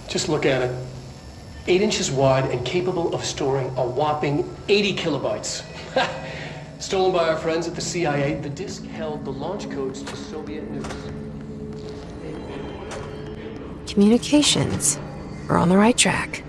Just look at it. 8 inches wide and capable of storing a whopping 80 kilobytes. Stolen by our friends at the CIA, the disk held the launch codes to Soviet nukes. Communications. We're on the right track.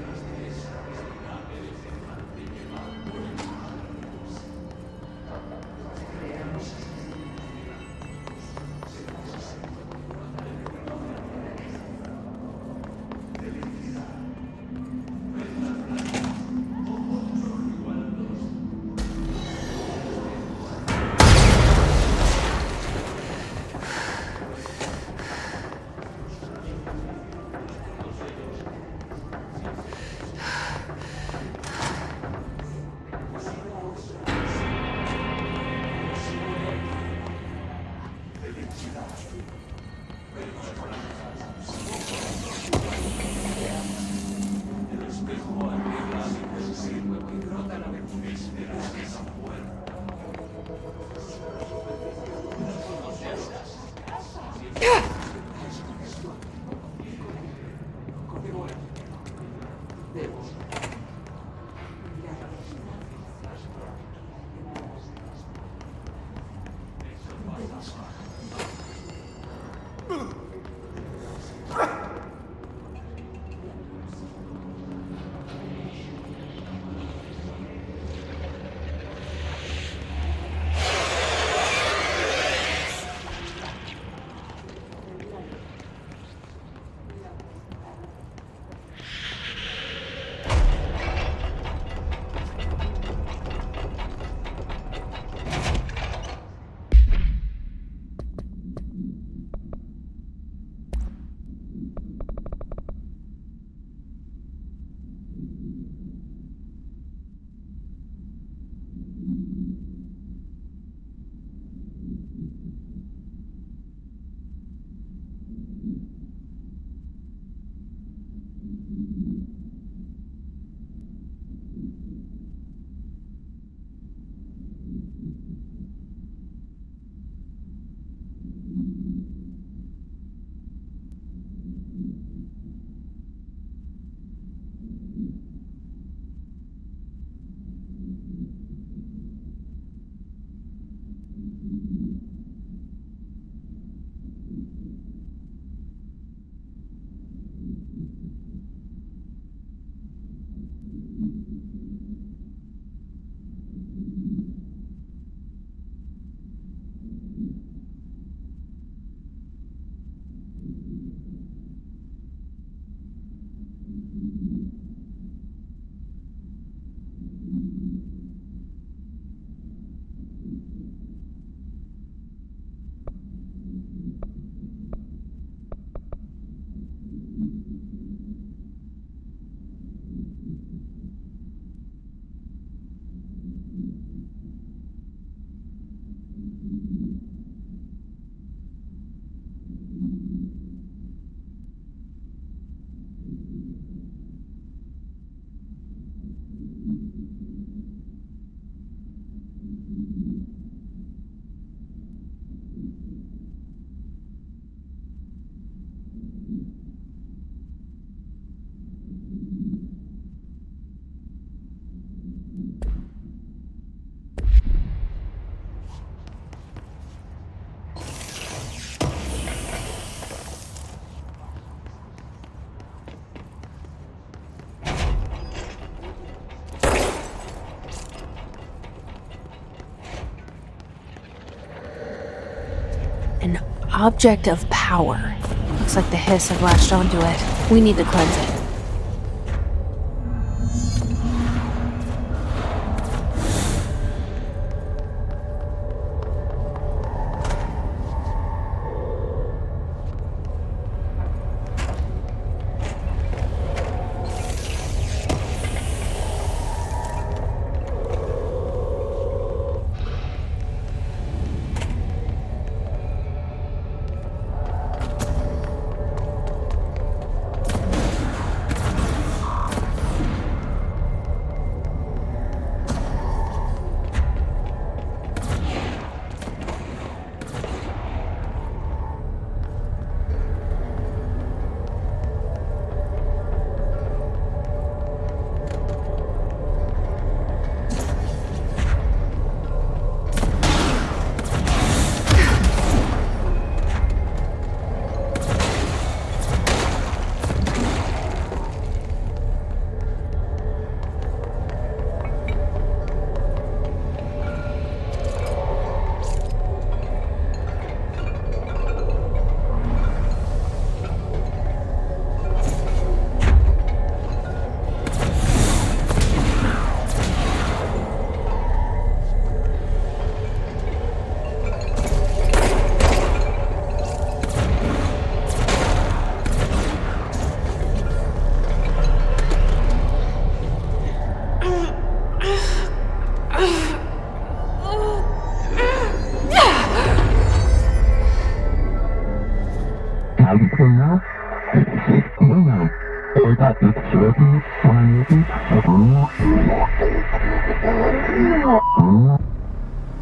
An object of power. Looks like the hiss have latched onto it. We need to cleanse it.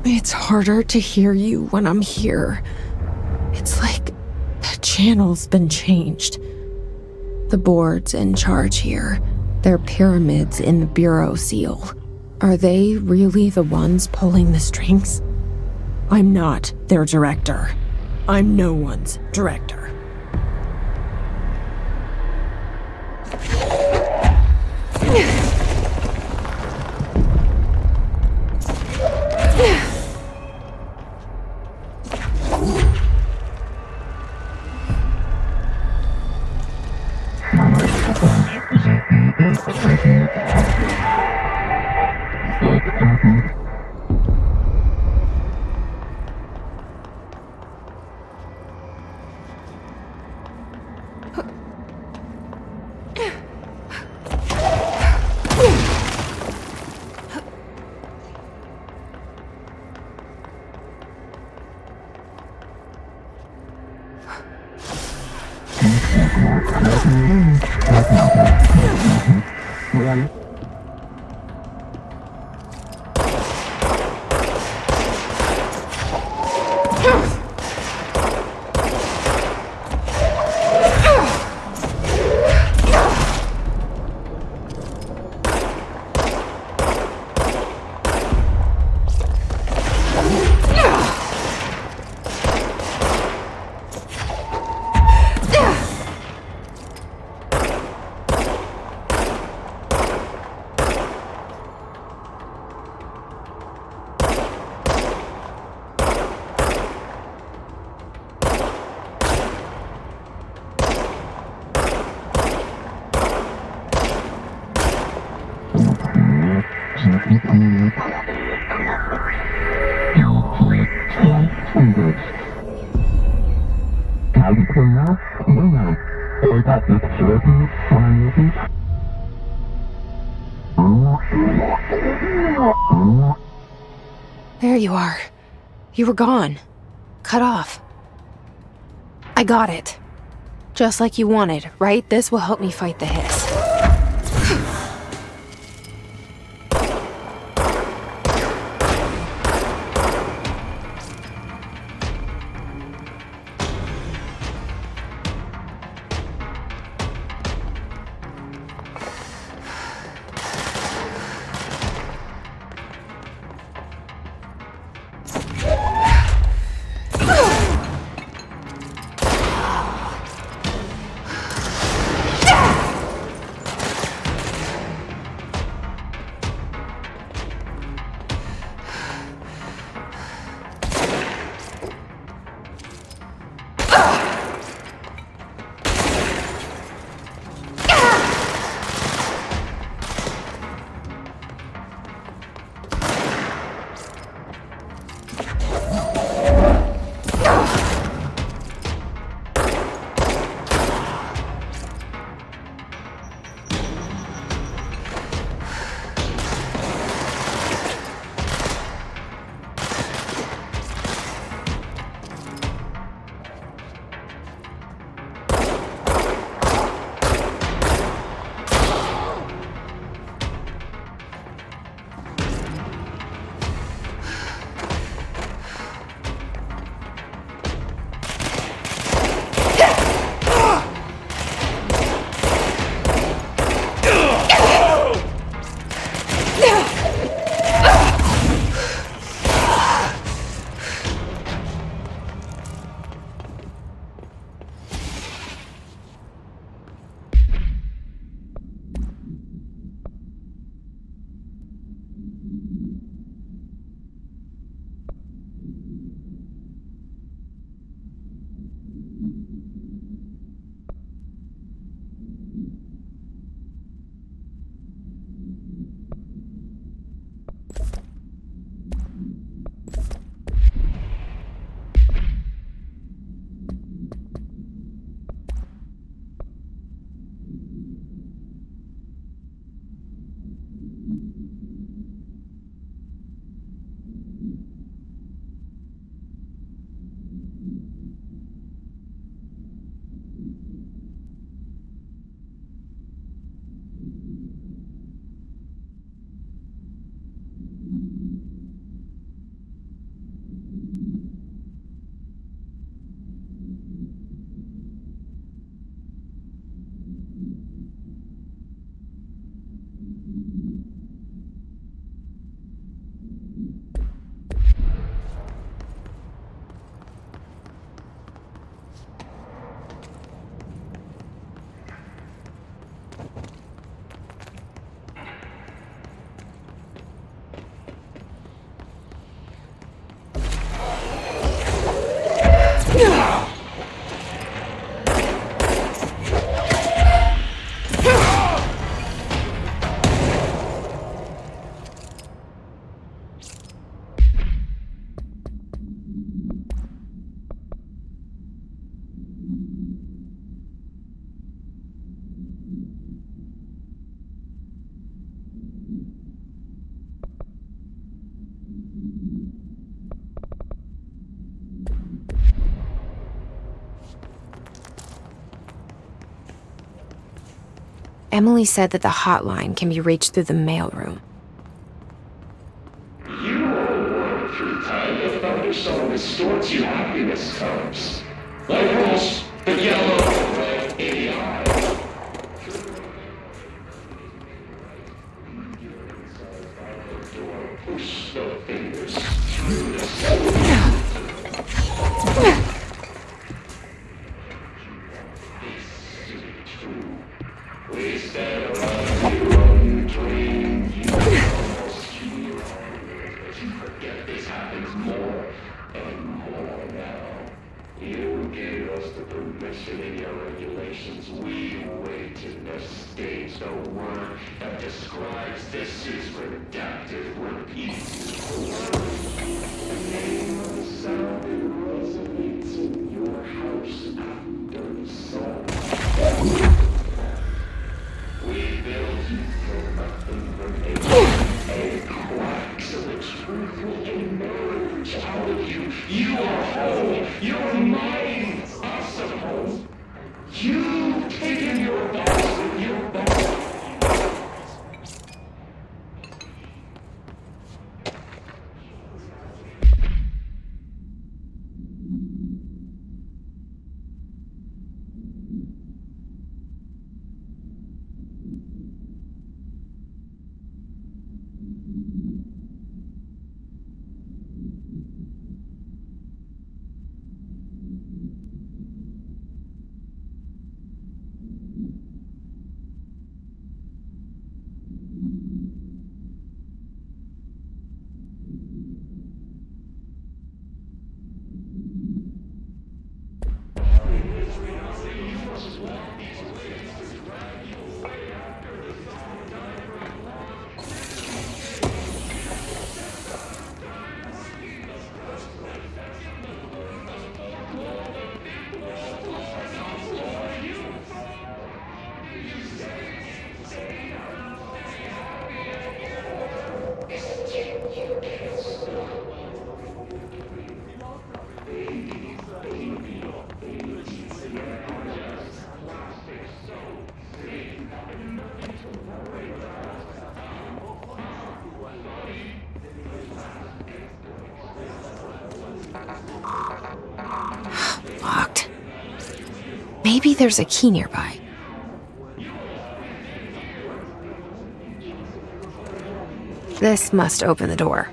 It's harder to hear you when I'm here. It's like the channel's been changed. The board's in charge here. They're pyramids in the Bureau seal. Are they really the ones pulling the strings? I'm not their director. I'm no one's director. There you are. You were gone. Cut off. I got it. Just like you wanted, right? This will help me fight the hiss. Emily said that the hotline can be reached through the mailroom. You all work through time. The thunderstorm distorts your happiness comes. Like us, the yellow, red, ADI. Push the fingers through the we stand around your own dream. You almost heal. But you forget this happens more and more now. You gave us the permission in your regulations. We waited the stage. The word that describes this is redacted. Repeat. The name of the sound that resonates in your house after the song. We built you from nothing but a crack so the truth will emerge out of you. You are whole. You're mine, I suppose. You've taken your box with your box. Locked. Maybe there's a key nearby. This must open the door.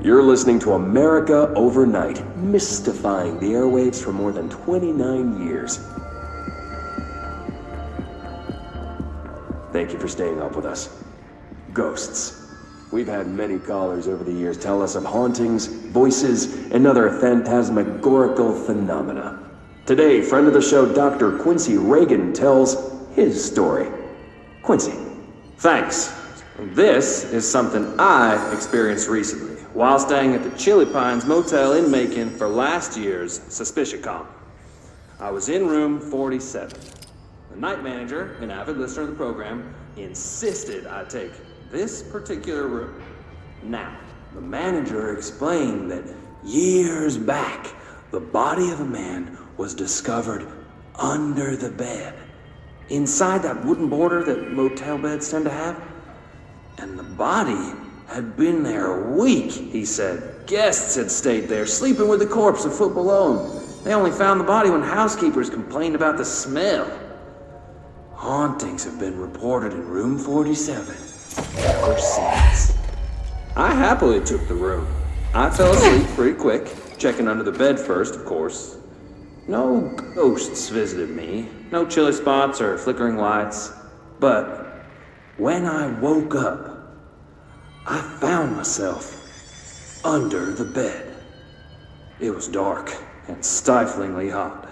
You're listening to America Overnight, mystifying the airwaves for more than 29 years. Thank you for staying up with us. Ghosts. We've had many callers over the years tell us of hauntings, voices, and other phantasmagorical phenomena. Today, friend of the show, Dr. Quincy Reagan tells his story. Quincy. Thanks. This is something I experienced recently while staying at the Chili Pines Motel in Macon for last year's SuspiciaCon. I was in room 47. The night manager, an avid listener of the program, insisted I take this particular room. Now, the manager explained that years back, the body of a man was discovered under the bed, inside that wooden border that motel beds tend to have. And the body had been there a week, he said. Guests had stayed there, sleeping with the corpse a foot below them. They only found the body when housekeepers complained about the smell. Hauntings have been reported in room 47 ever since. I happily took the room. I fell asleep pretty quick, checking under the bed first, of course. No ghosts visited me, no chilly spots or flickering lights. But when I woke up, I found myself under the bed. It was dark and stiflingly hot.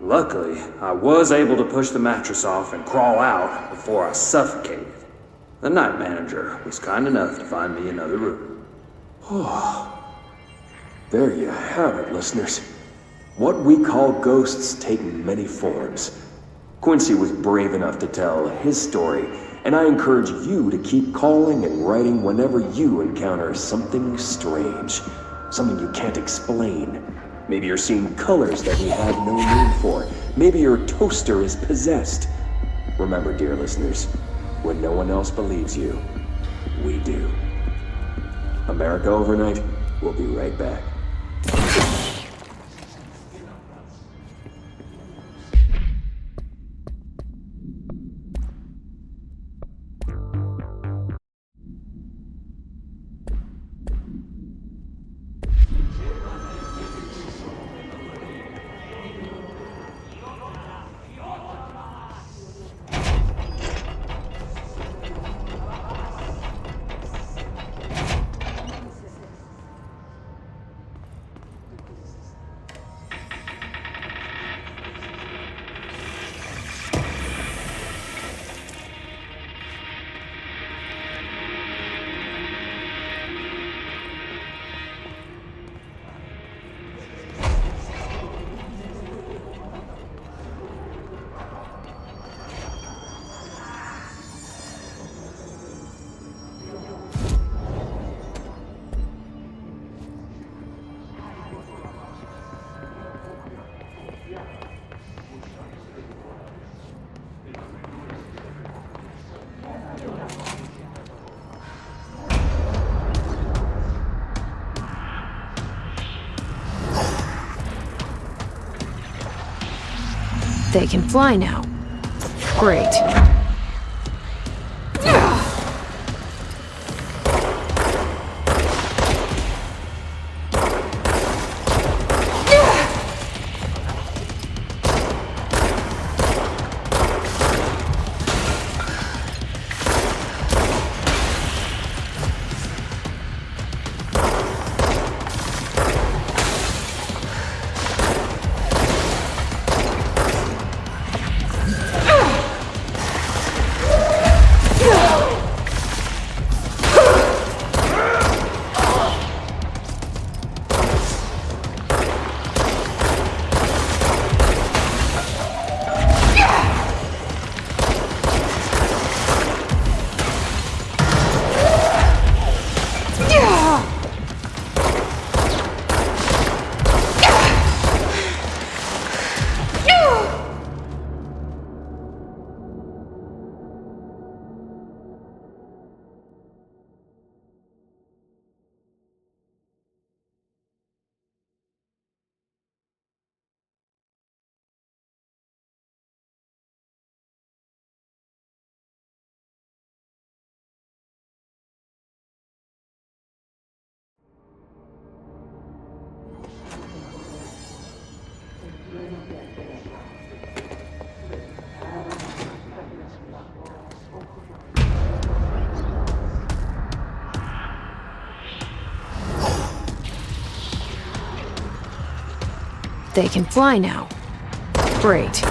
Luckily, I was able to push the mattress off and crawl out before I suffocated. The night manager was kind enough to find me another room. Oh, there you have it, listeners. What we call ghosts take many forms. Quincy was brave enough to tell his story, and I encourage you to keep calling and writing whenever you encounter something strange, something you can't explain. Maybe you're seeing colors that we have no name for. Maybe your toaster is possessed. Remember, dear listeners, when no one else believes you, we do. America Overnight, we'll be right back. They can fly now. Great. They can fly now. Great.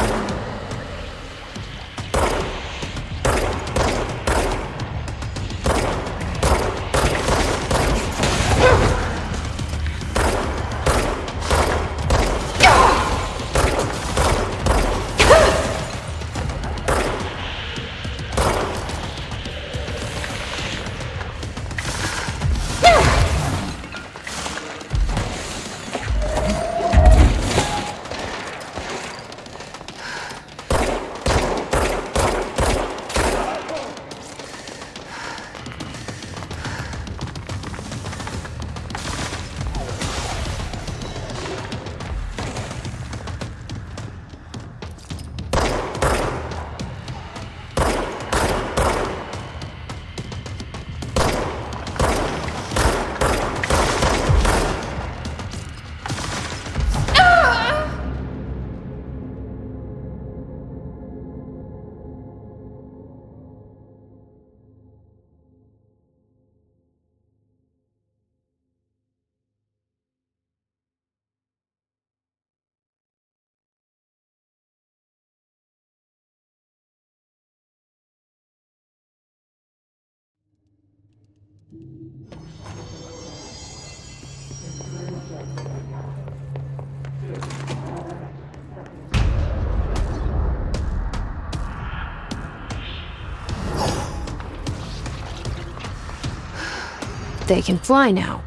They can fly now.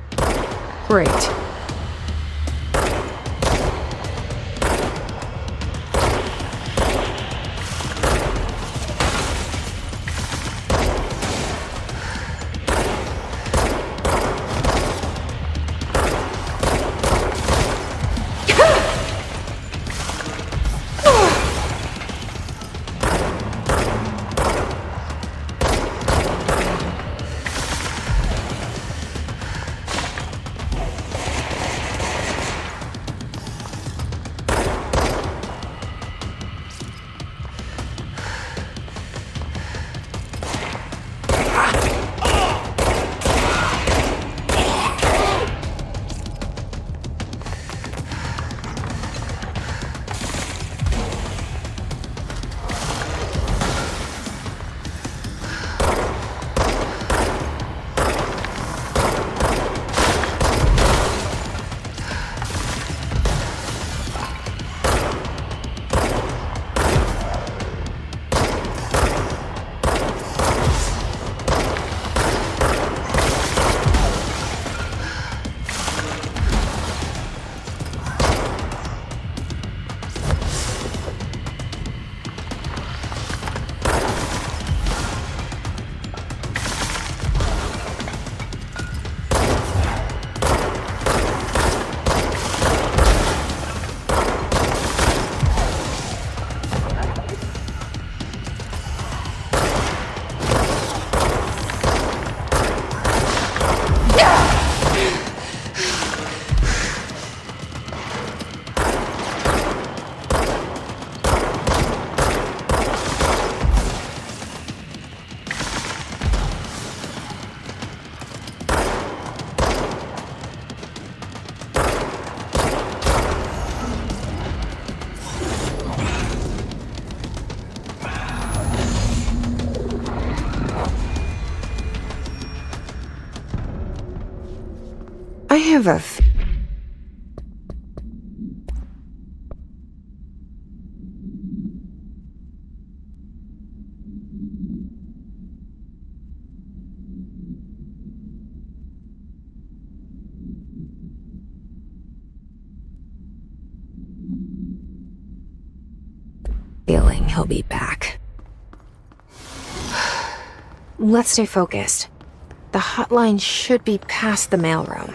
Great. have a feeling he'll be back. Let's stay focused. The hotline should be past the mailroom.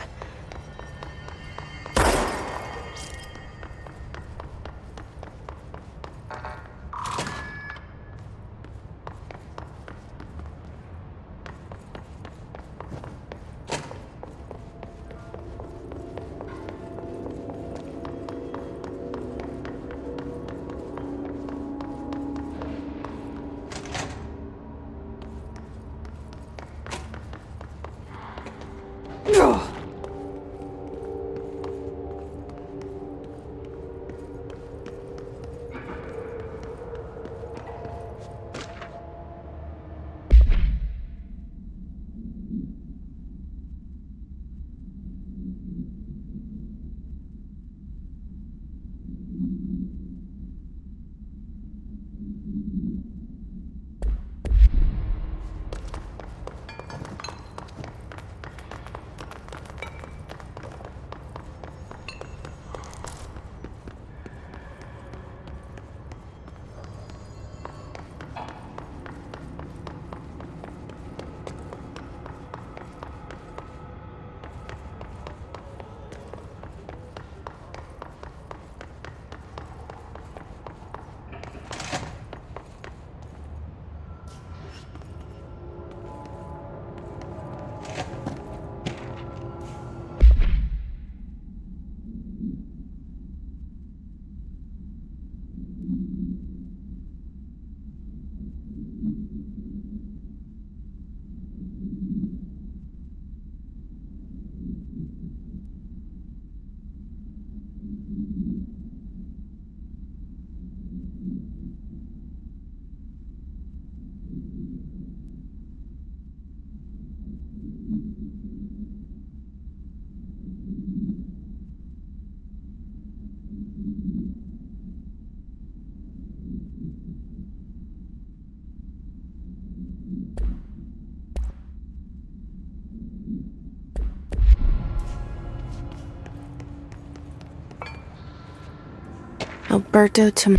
Alberto to...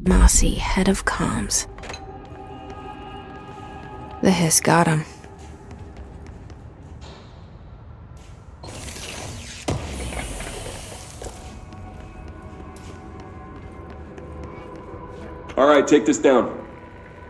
Mossy, head of comms. The hiss got him. All right, take this down.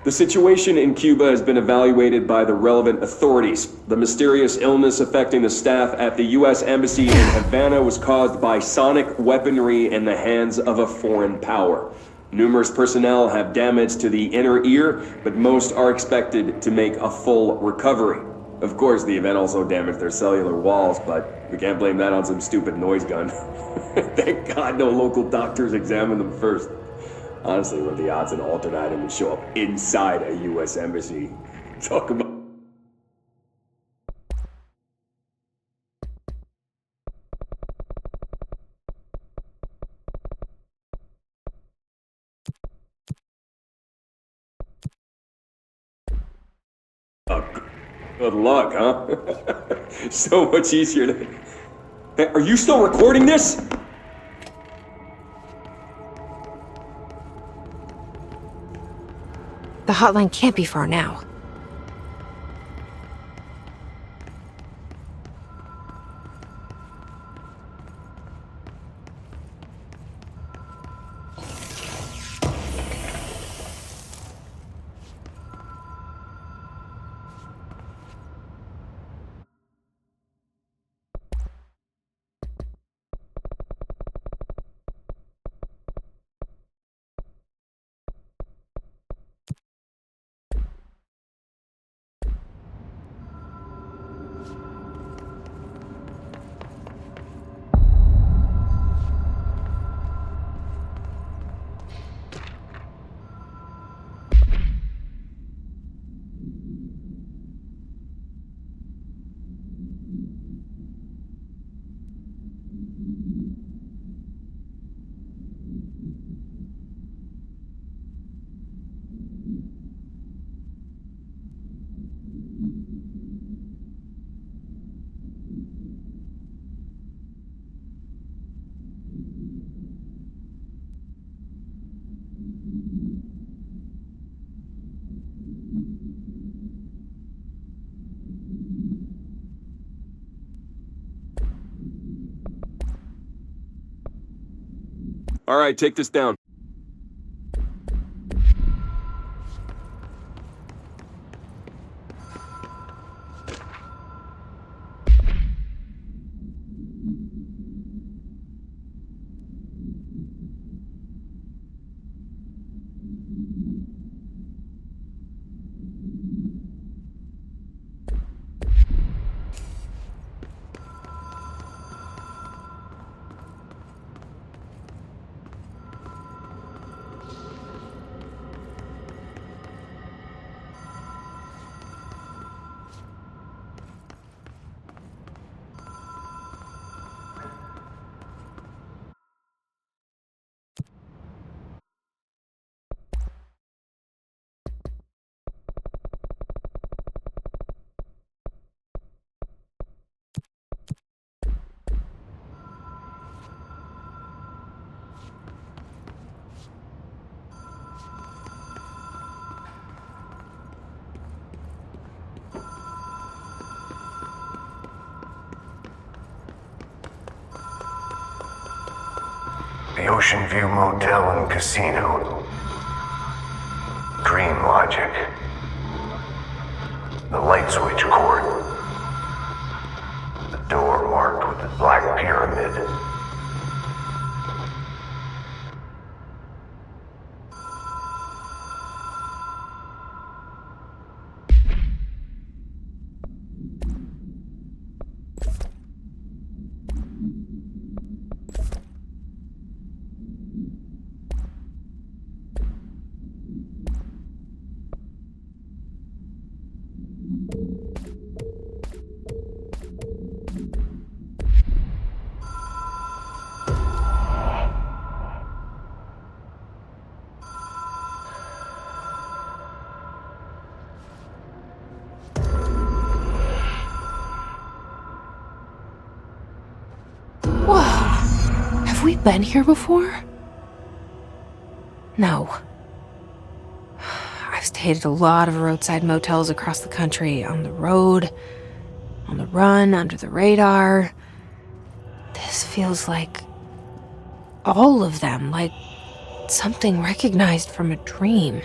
The situation in Cuba has been evaluated by the relevant authorities. The mysterious illness affecting the staff at the U.S. Embassy in Havana was caused by sonic weaponry in the hands of a foreign power. Numerous personnel have damage to the inner ear, but most are expected to make a full recovery. Of course, the event also damaged their cellular walls, but we can't blame that on some stupid noise gun. Thank God no local doctors examined them first. Honestly, what are the odds an altered item would show up inside a U.S. embassy? Talk about... Good luck, huh? So much easier to... Hey, are you still recording this? The hotline can't be far now. All right, take this down. The Ocean View Motel and Casino. Dream logic. The light switch cord. The door marked with the black pyramid. Whoa! Have we been here before? No. I've stayed at a lot of roadside motels across the country, on the road, on the run, under the radar. This feels like all of them, like something recognized from a dream.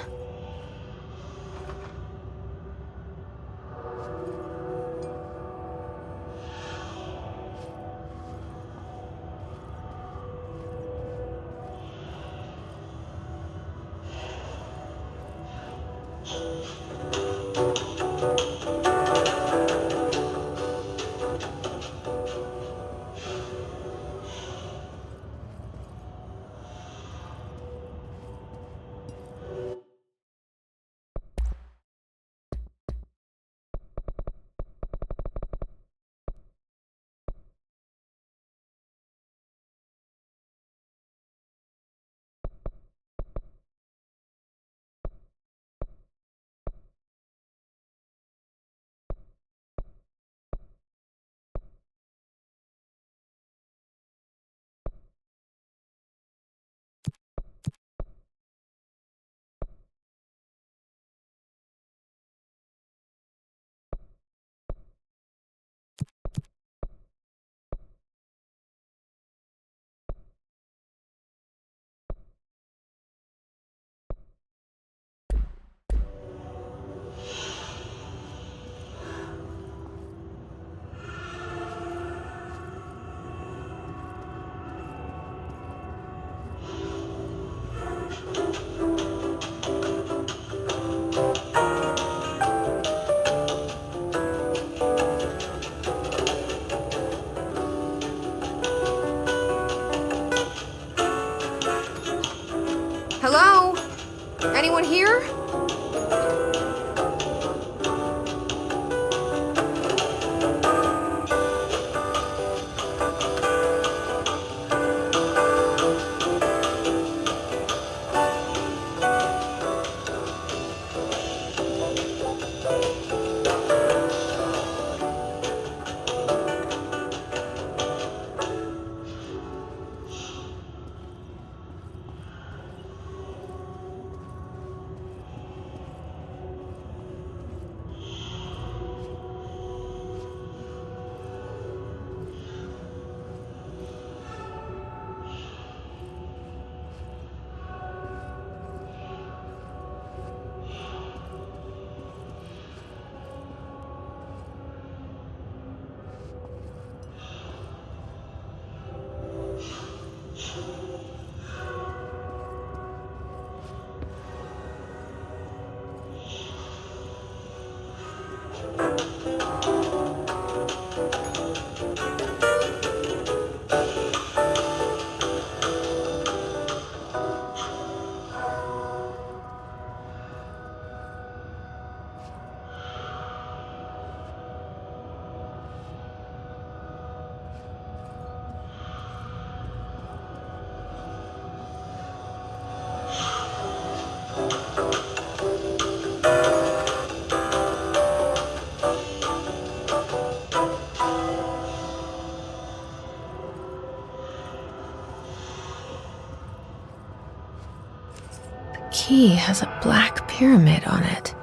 key has a black pyramid on it.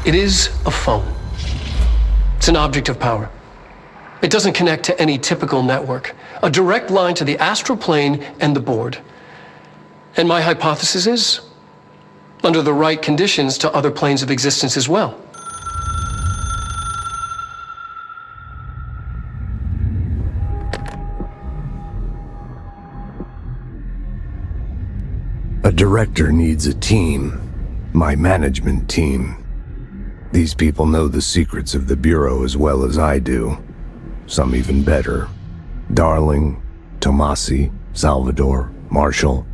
It is a phone. It's an object of power. It doesn't connect to any typical network. A direct line to the astral plane and the board. And my hypothesis is, under the right conditions, to other planes of existence as well. A director needs a team. My management team. These people know the secrets of the Bureau as well as I do. Some even better. Darling, Tomasi, Salvador, Marshall.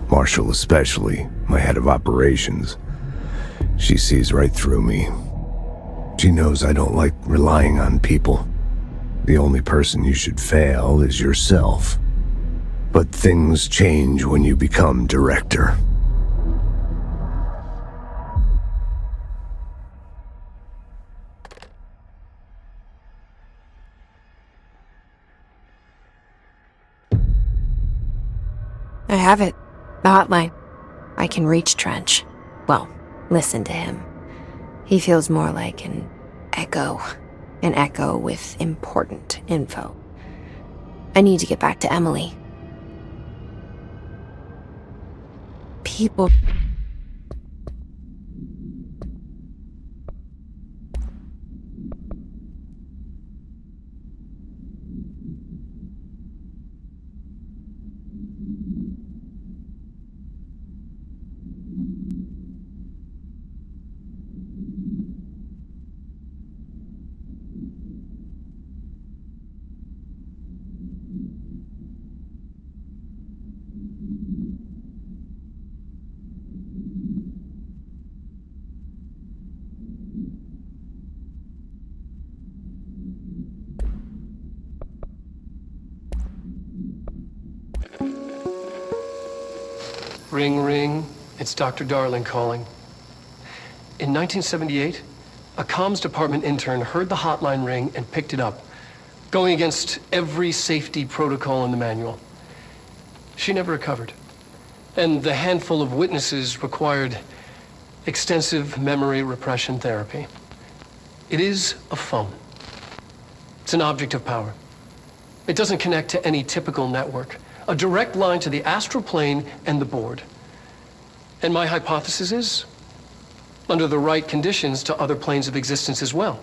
Marshall especially, my head of operations. She sees right through me. She knows I don't like relying on people. The only person you should fail is yourself. But things change when you become director. I have it. The hotline. I can reach Trench. Well, listen to him. He feels more like an echo. An echo with important info. I need to get back to Emily. People... Ring, ring. It's Dr. Darling calling. In 1978, A comms department intern heard the hotline ring and picked it up, going against every safety protocol in the manual. She never recovered. And the handful of witnesses required extensive memory repression therapy. It is a phone. It's an object of power. It doesn't connect to any typical network. A direct line to the astral plane and the board. And my hypothesis is, under the right conditions, to other planes of existence as well.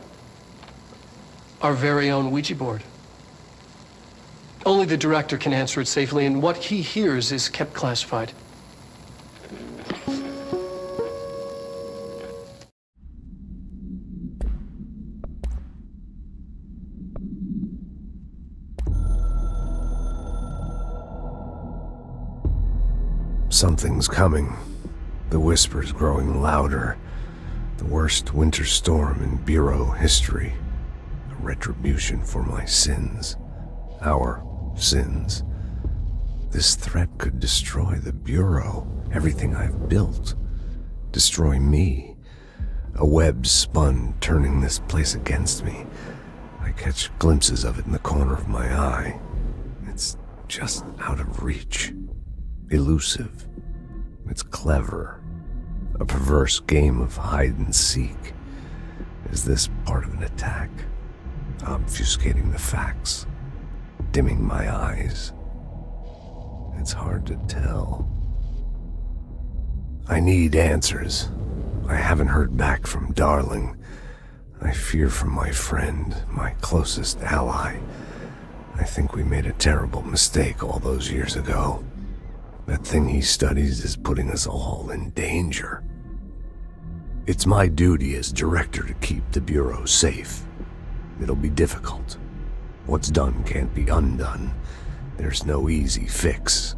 Our very own Ouija board. Only the director can answer it safely, and what he hears is kept classified. Something's coming. The whispers growing louder. The worst winter storm in Bureau history. A retribution for my sins. Our sins. This threat could destroy the Bureau, everything I've built. Destroy me. A web spun, turning this place against me. I catch glimpses of it in the corner of my eye. It's just out of reach. Elusive. It's clever. A perverse game of hide and seek. Is this part of an attack? Obfuscating the facts? Dimming my eyes? It's hard to tell. I need answers. I haven't heard back from Darling. I fear for my friend, my closest ally. I think we made a terrible mistake all those years ago. That thing he studies is putting us all in danger. It's my duty as director to keep the Bureau safe. It'll be difficult. What's done can't be undone. There's no easy fix.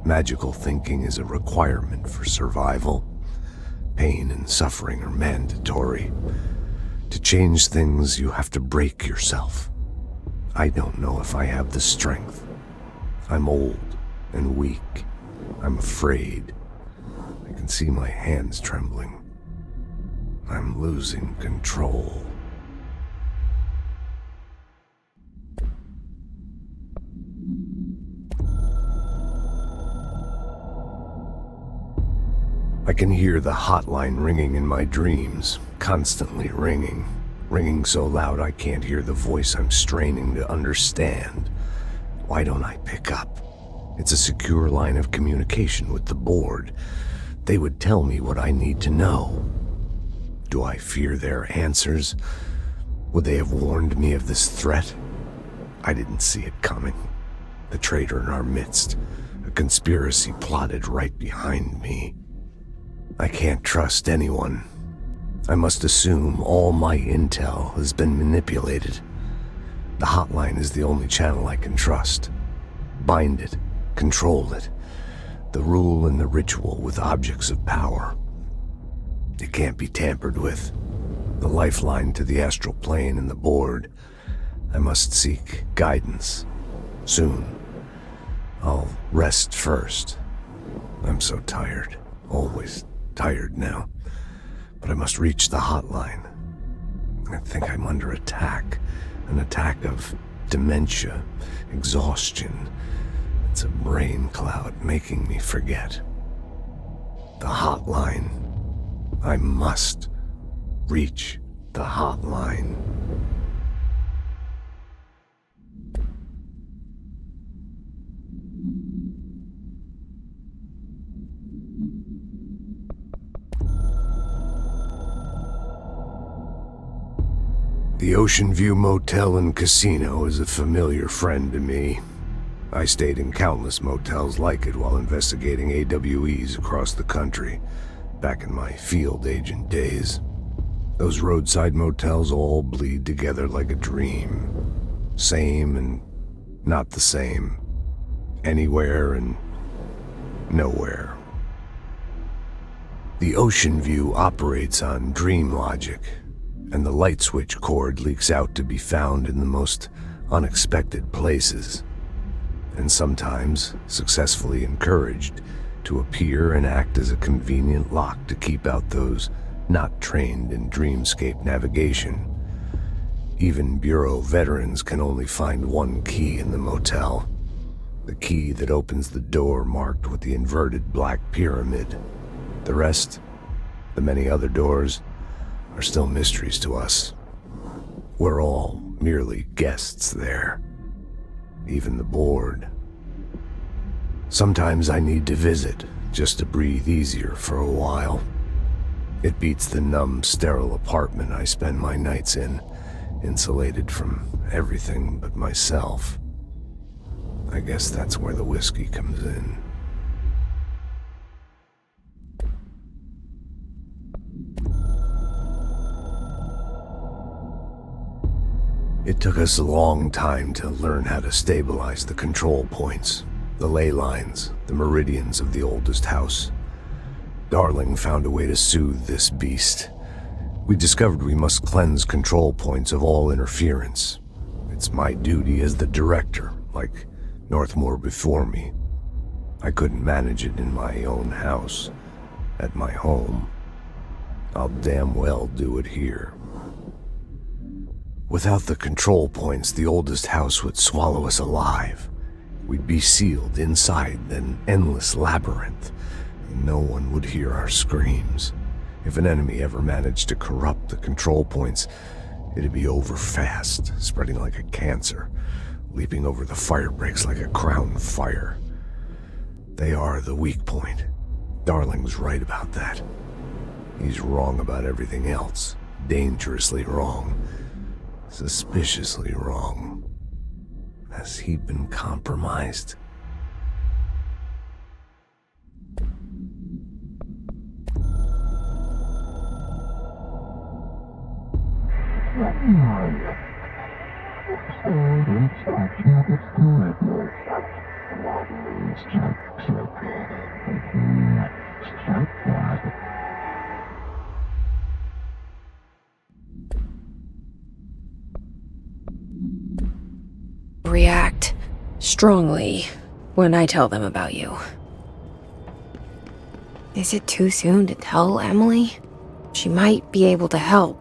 Magical thinking is a requirement for survival. Pain and suffering are mandatory. To change things, you have to break yourself. I don't know if I have the strength. I'm old and weak. I'm afraid. I can see my hands trembling. I'm losing control. I can hear the hotline ringing in my dreams, constantly ringing. Ringing so loud I can't hear the voice I'm straining to understand. Why don't I pick up? It's a secure line of communication with the board. They would tell me what I need to know. Do I fear their answers? Would they have warned me of this threat? I didn't see it coming. The traitor in our midst. A conspiracy plotted right behind me. I can't trust anyone. I must assume all my intel has been manipulated. The hotline is the only channel I can trust. Bind it. Control it. The rule and the ritual with objects of power. It can't be tampered with. The lifeline to the astral plane and the board. I must seek guidance. Soon. I'll rest first. I'm so tired. Always tired now. But I must reach the hotline. I think I'm under attack. An attack of dementia, exhaustion. It's a brain cloud making me forget. The hotline. I must reach the hotline. The Ocean View Motel and Casino is a familiar friend to me. I stayed in countless motels like it while investigating AWEs across the country, back in my field agent days. Those roadside motels all bleed together like a dream. Same and not the same. Anywhere and nowhere. The Ocean View operates on dream logic, and the light switch cord leaks out to be found in the most unexpected places. And sometimes successfully encouraged to appear and act as a convenient lock to keep out those not trained in dreamscape navigation. Even Bureau veterans can only find one key in the motel. The key that opens the door marked with the inverted black pyramid. The rest, the many other doors, are still mysteries to us. We're all merely guests there. Even the board. Sometimes I need to visit, just to breathe easier for a while. It beats the numb, sterile apartment I spend my nights in, insulated from everything but myself. I guess that's where the whiskey comes in. It took us a long time to learn how to stabilize the control points, the ley lines, the meridians of the oldest house. Darling found a way to soothe this beast. We discovered we must cleanse control points of all interference. It's my duty as the director, like Northmore before me. I couldn't manage it in my own house, at my home. I'll damn well do it here. Without the control points, the oldest house would swallow us alive. We'd be sealed inside an endless labyrinth, and no one would hear our screams. If an enemy ever managed to corrupt the control points, it'd be over fast, spreading like a cancer, leaping over the fire breaks like a crown fire. They are the weak point. Darling's right about that. He's wrong about everything else. Dangerously wrong. Suspiciously wrong. Has he been compromised? React strongly when I tell them about you. Is it too soon to tell Emily? She might be able to help.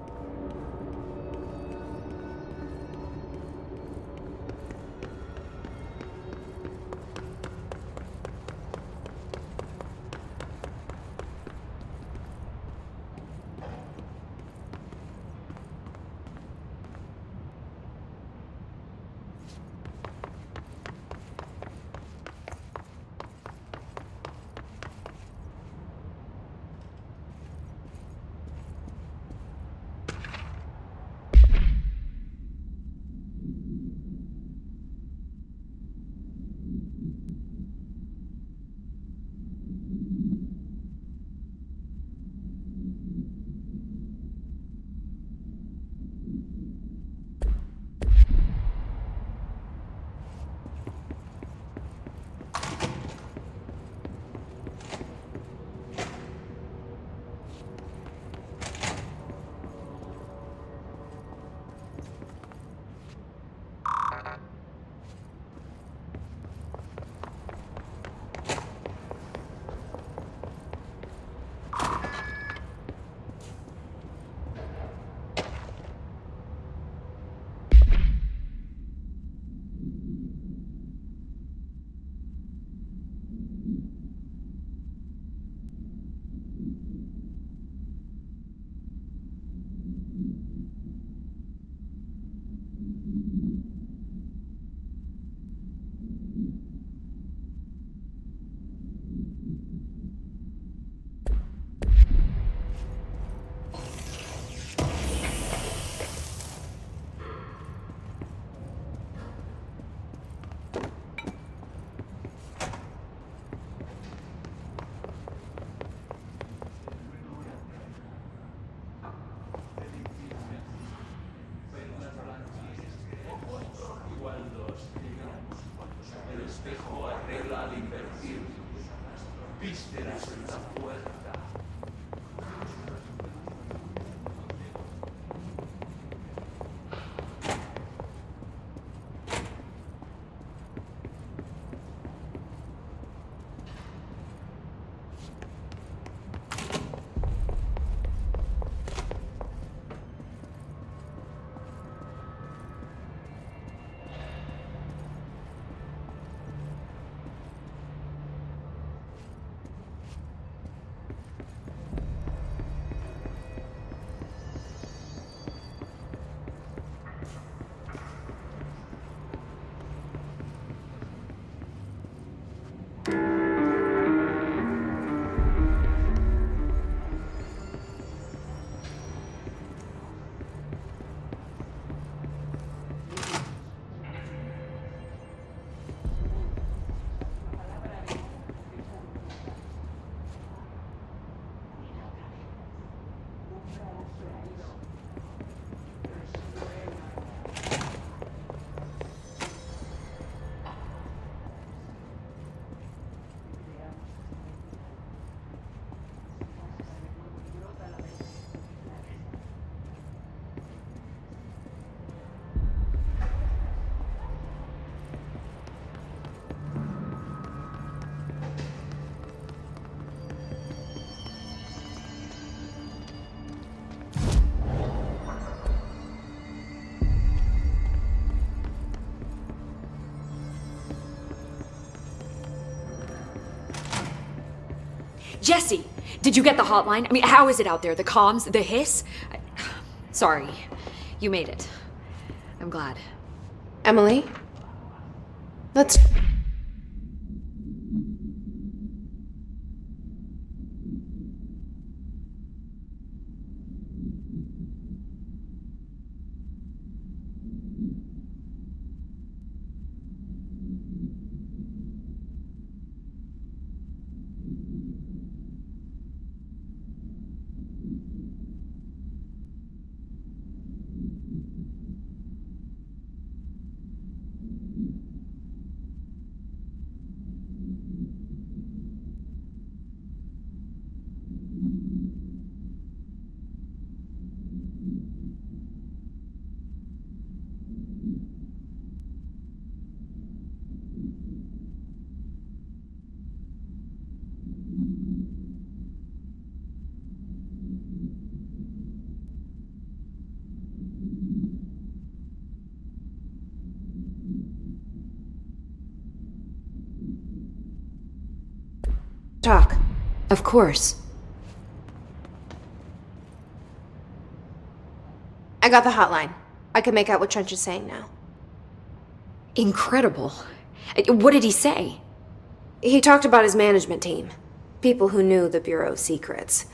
Jesse, did you get the hotline? I mean, how is it out there? The comms, the hiss? Sorry, you made it. I'm glad. Emily? Let's... talk. Of course. I got the hotline. I can make out what Trench is saying now. Incredible. What did he say? He talked about his management team. People who knew the Bureau's secrets.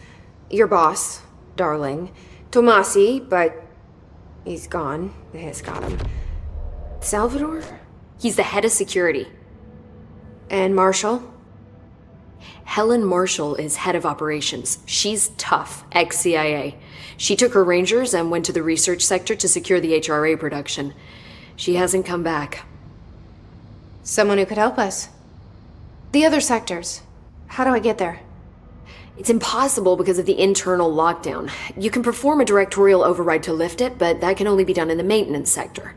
Your boss, Darling. Tomasi, but he's gone. The hiss got him. Salvador? He's the head of security. And Marshall? Helen Marshall is head of operations. She's tough, ex-CIA. She took her Rangers and went to the research sector to secure the HRA production. She hasn't come back. Someone who could help us. The other sectors. How do I get there? It's impossible because of the internal lockdown. You can perform a directorial override to lift it, but that can only be done in the maintenance sector.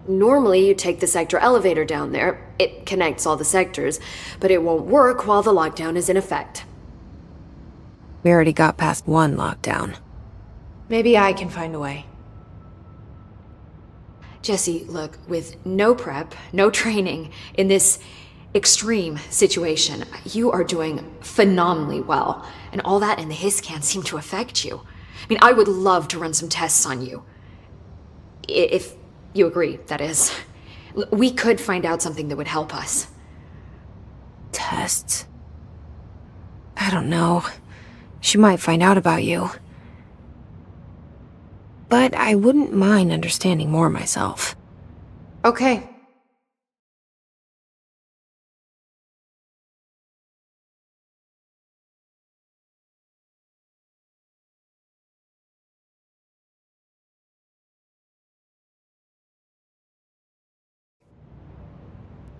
Normally, you take the sector elevator down there. It connects all the sectors, but it won't work while the lockdown is in effect. We already got past one lockdown. Maybe I can find a way. Jesse, look, with no prep, no training, in this extreme situation, you are doing phenomenally well. And all that and the hiss can't seem to affect you. I mean, I would love to run some tests on you. If you agree, that is. We could find out something that would help us. Tests? I don't know. She might find out about you. But I wouldn't mind understanding more myself. Okay.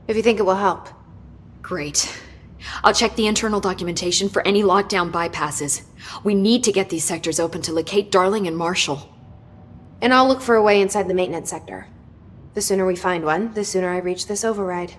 If you think it will help. Great. I'll check the internal documentation for any lockdown bypasses. We need to get these sectors open to locate Darling and Marshall. And I'll look for a way inside the maintenance sector. The sooner we find one, the sooner I reach this override.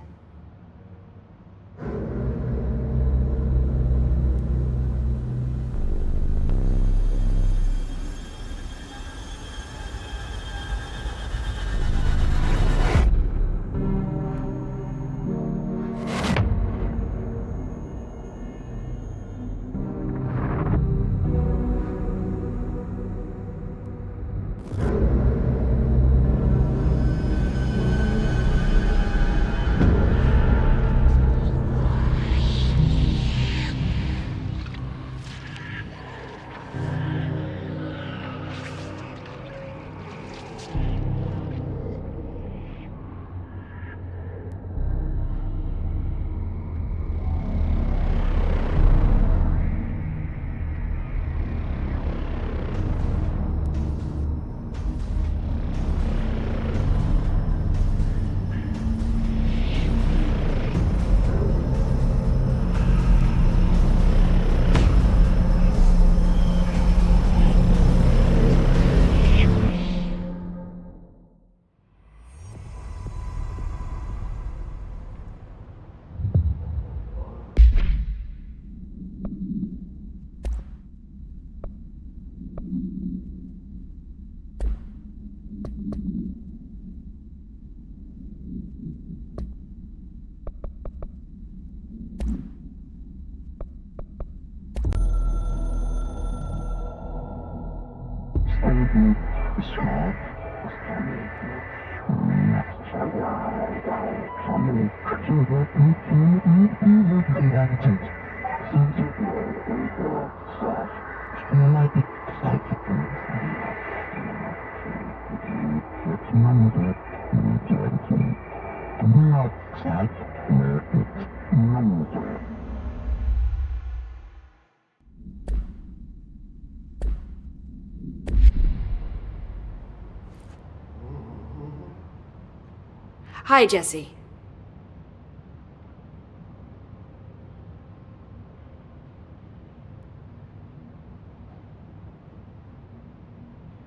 Hi, Jesse.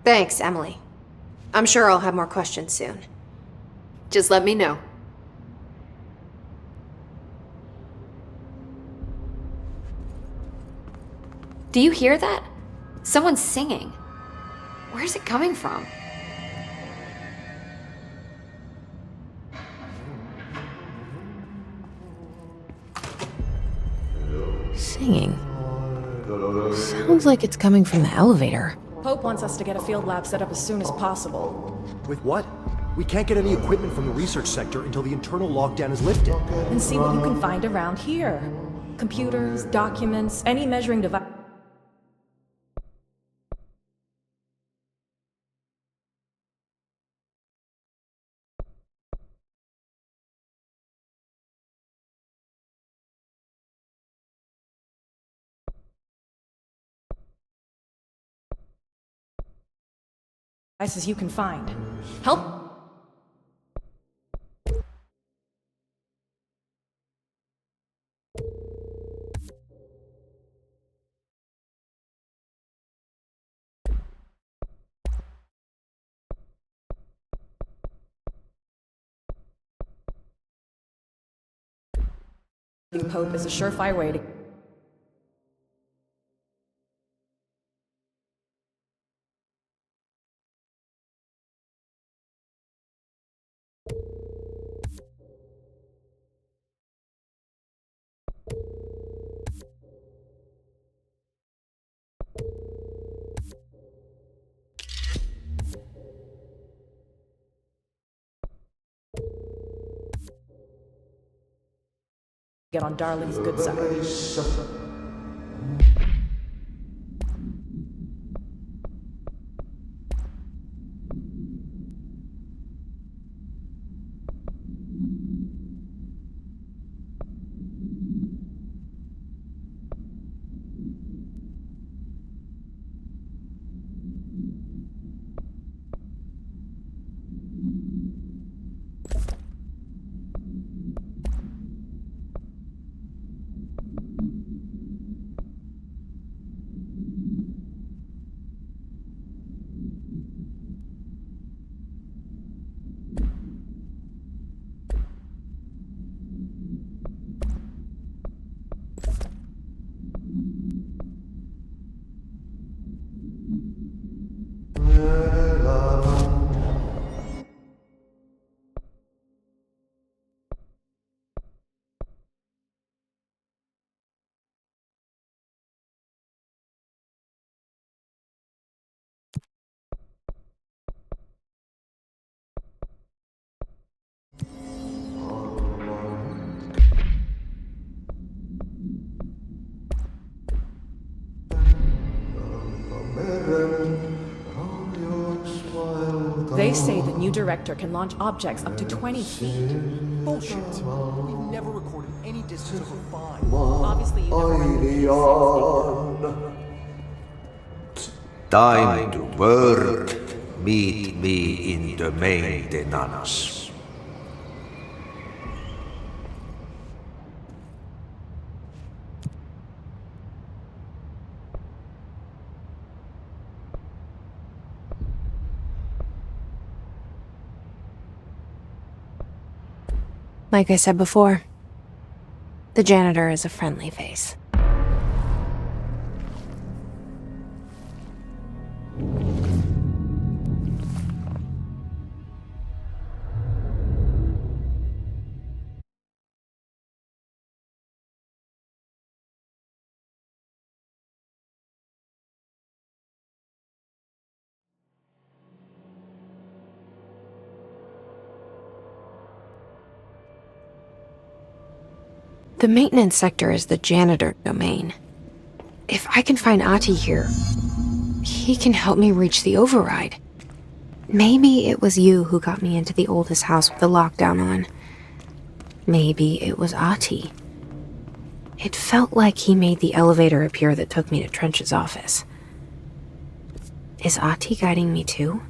Thanks, Emily. I'm sure I'll have more questions soon. Just let me know. Do you hear that? Someone's singing. Where's it coming from? Singing. Sounds like it's coming from the elevator. Pope wants us to get a field lab set up as soon as possible. With what? We can't get any equipment from the research sector until the internal lockdown is lifted. And see what you can find around here. Computers, documents, any measuring device. Devices you can find. Help. Pope is a surefire way to. Get on Darling's good side. They say the new director can launch objects up to 20 feet. Bullshit. We've never recorded any distance over 5. Obviously, you never Time to work. Meet me in the maintenance. Like I said before, the janitor is a friendly face. The maintenance sector is the janitor domain. If I can find Ahti here, he can help me reach the override. Maybe it was you who got me into the oldest house with the lockdown on. Maybe it was Ahti. It felt like he made the elevator appear that took me to Trench's office. Is Ahti guiding me too?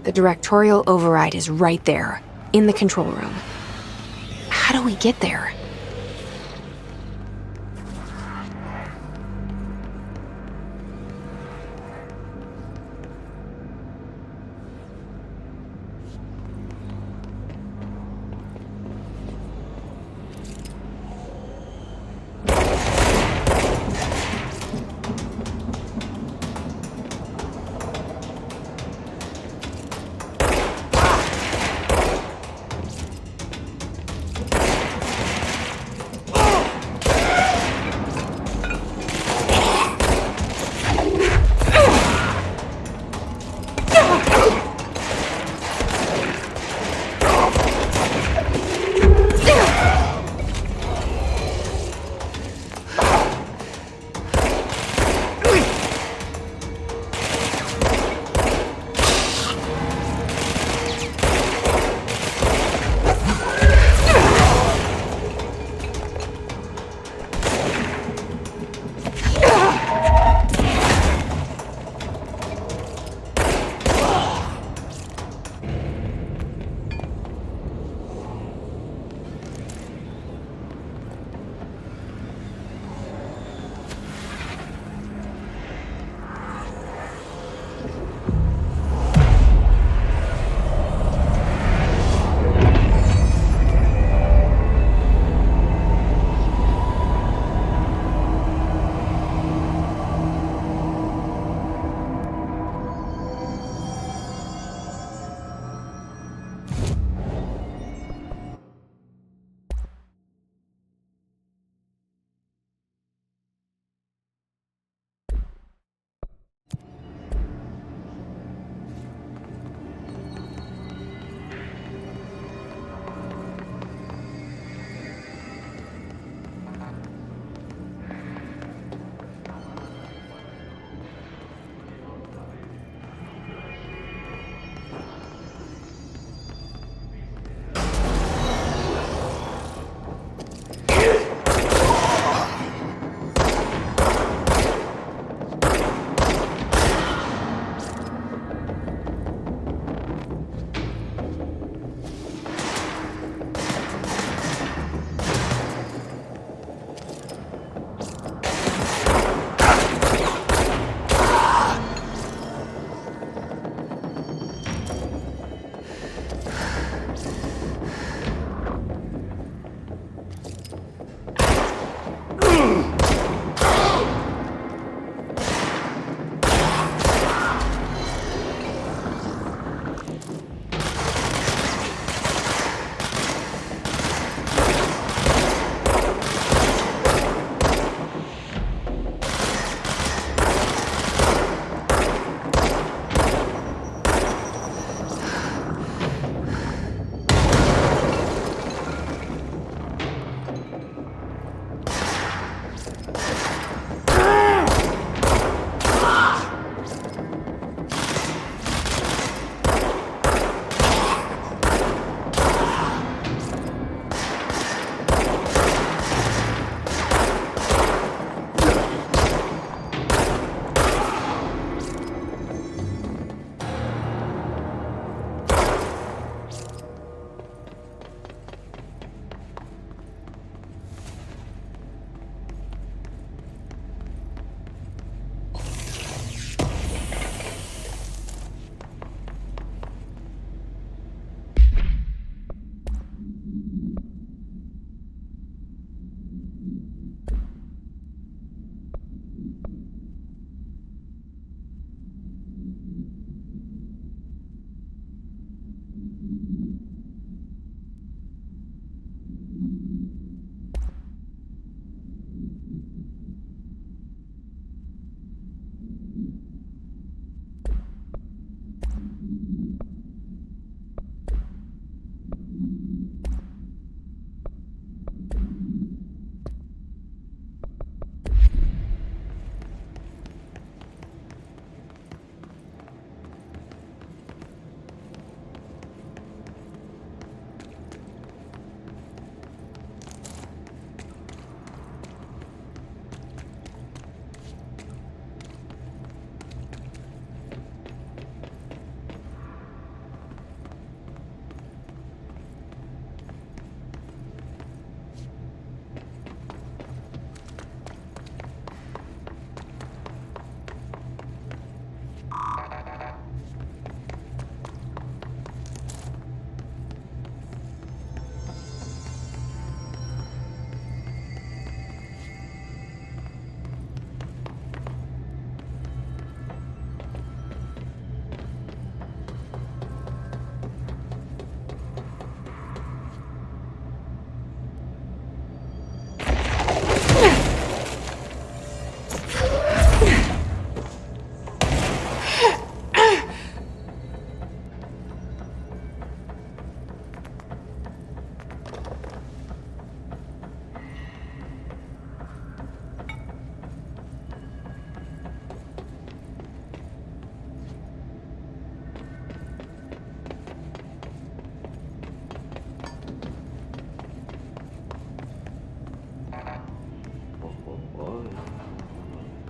The directorial override is right there, in the control room. How do we get there?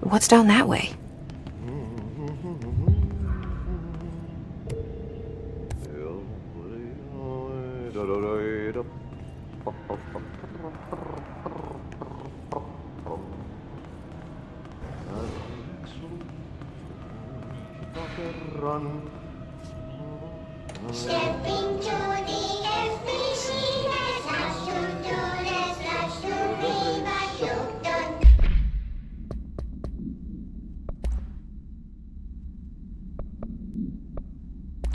What's down that way? Stepping to the FBC, there's lots to do, there's lots to be, but you've done.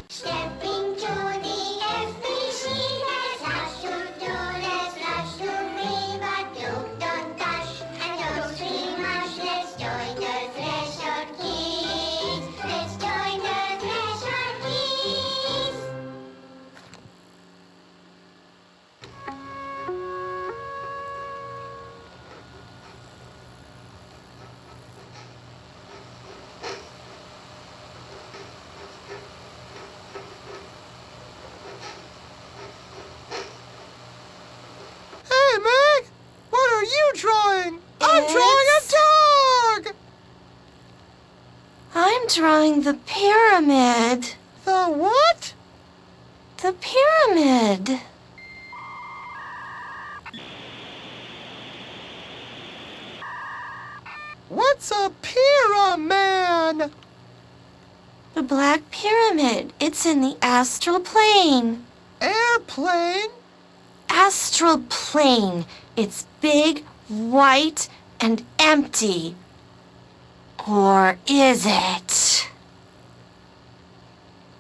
Stepping to the FBC, there's lots to do, there's lots to be, but you've done dash, and don't scream much, let's join the Threshold Kids, let's join the Threshold Kids. Hey, Meg! What are you drawing? I'm drawing a dog! I'm drawing the pyramid. The what? The pyramid. What's a pyramid? The Black Pyramid. It's in the astral plane. Airplane? Astral plane. It's big, white, and empty. Or is it?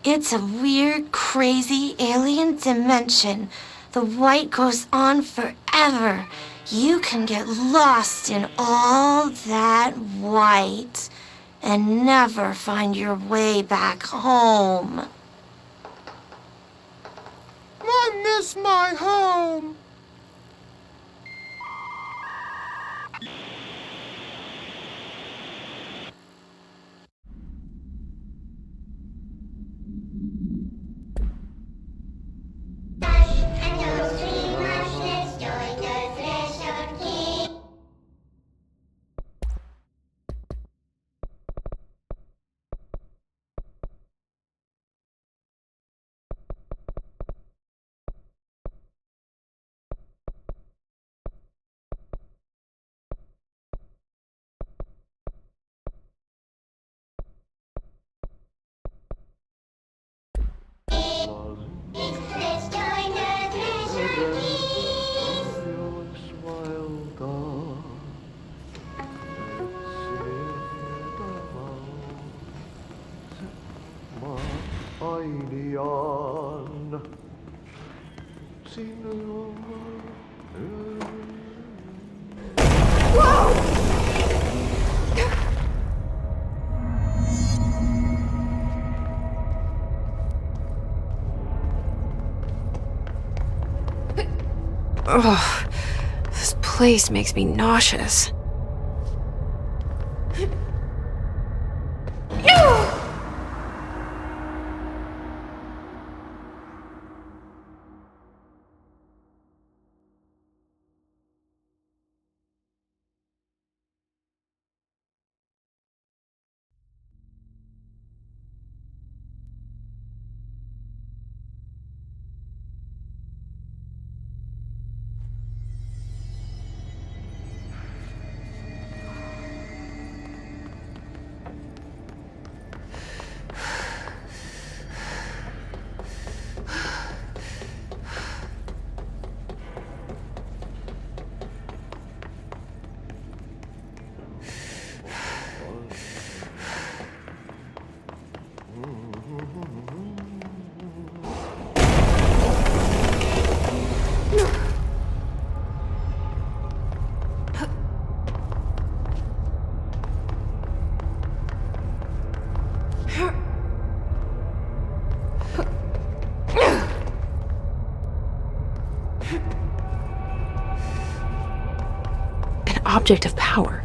It's a weird, crazy alien dimension. The white goes on forever. You can get lost in all that white and never find your way back home. I miss my home. Let's join the Threshold Ugh, this place makes me nauseous. An object of power.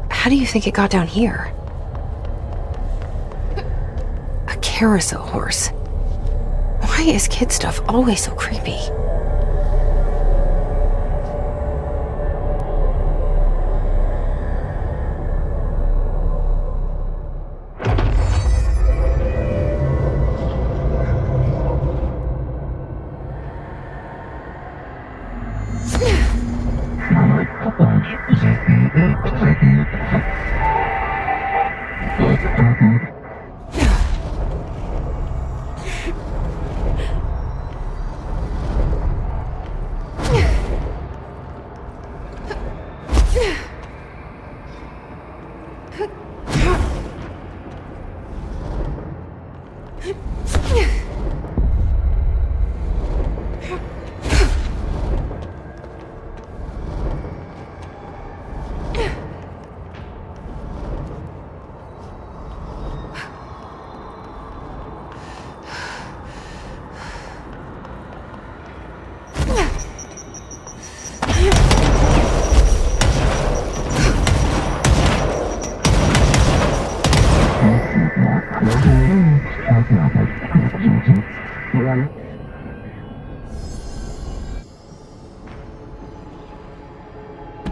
How do you think it got down here? A carousel horse. Why is kid stuff always so creepy?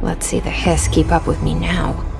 Let's see the hiss keep up with me now.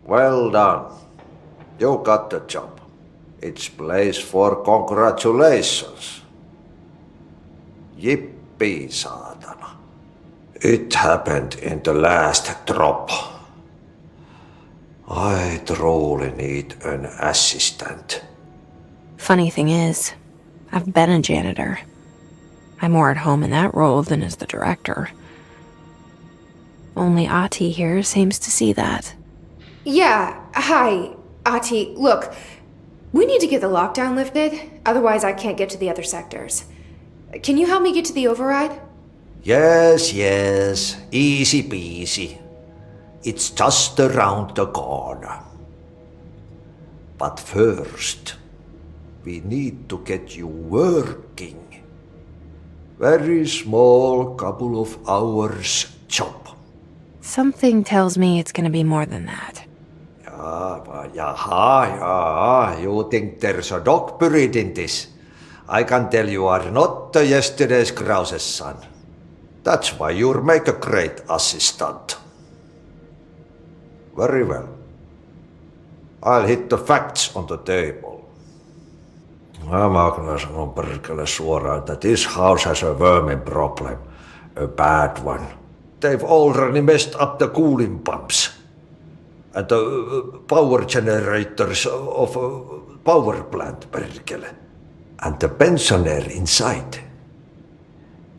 Well done. You got the job. It's place for congratulations. Yippee, saatana. It happened in the last drop. I truly need an assistant. Funny thing is, I've been a janitor. I'm more at home in that role than as the director. Only Ati here seems to see that. Yeah, hi, Ati. Look, we need to get the lockdown lifted, otherwise I can't get to the other sectors. Can you help me get to the override? Yes, easy peasy. It's just around the corner. But first, we need to get you working. Very small, couple of hours job. Something tells me it's gonna be more than that. You think there's a dog buried in this? I can tell you are not yesterday's Krause's son. That's why you'll make a great assistant. Very well. I'll hit the facts on the table. Mä kyllä sanon perkele suoraan, that this house has a vermin problem. A bad one. They've already messed up the cooling pumps. And the power generators of a power plant, perkele. And the pensioner inside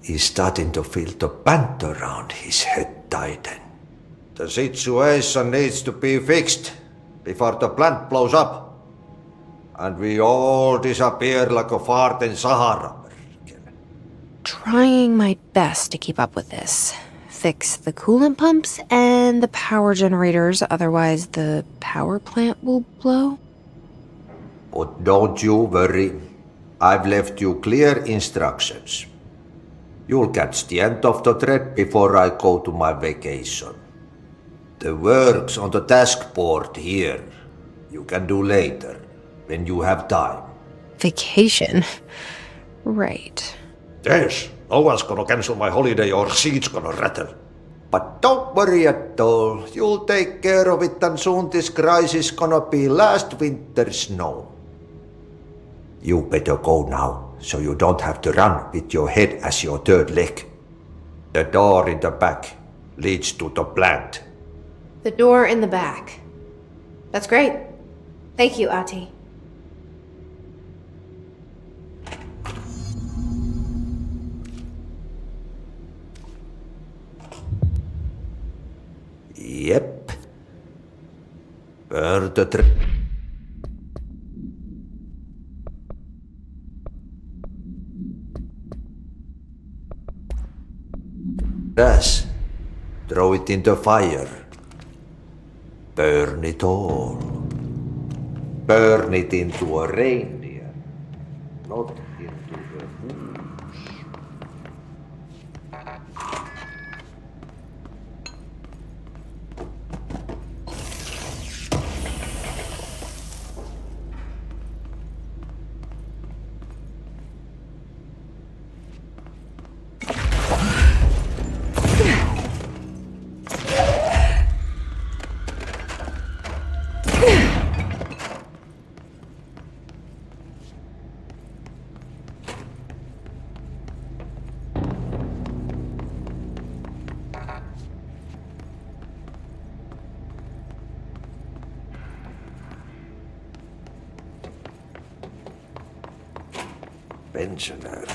is starting to feel the band around his head tighten. The situation needs to be fixed before the plant blows up. And we all disappear like a fart in Sahara. Trying my best to keep up with this. Fix the coolant pumps and the power generators, otherwise the power plant will blow. But don't you worry. I've left you clear instructions. You'll catch the end of the thread before I go to my vacation. The work's on the task board here. You can do later, when you have time. Vacation? Right. Yes, no one's gonna cancel my holiday or seat's gonna rattle. But don't worry at all. You'll take care of it and soon this crisis gonna be last winter's snow. You better go now, so you don't have to run with your head as your third leg. The door in the back leads to the plant. The door in the back. That's great. Thank you, Ati. Yep. Burn the trash. Throw it in the fire. Burn it all. Burn it into a reindeer, not into the moose. Pensioner.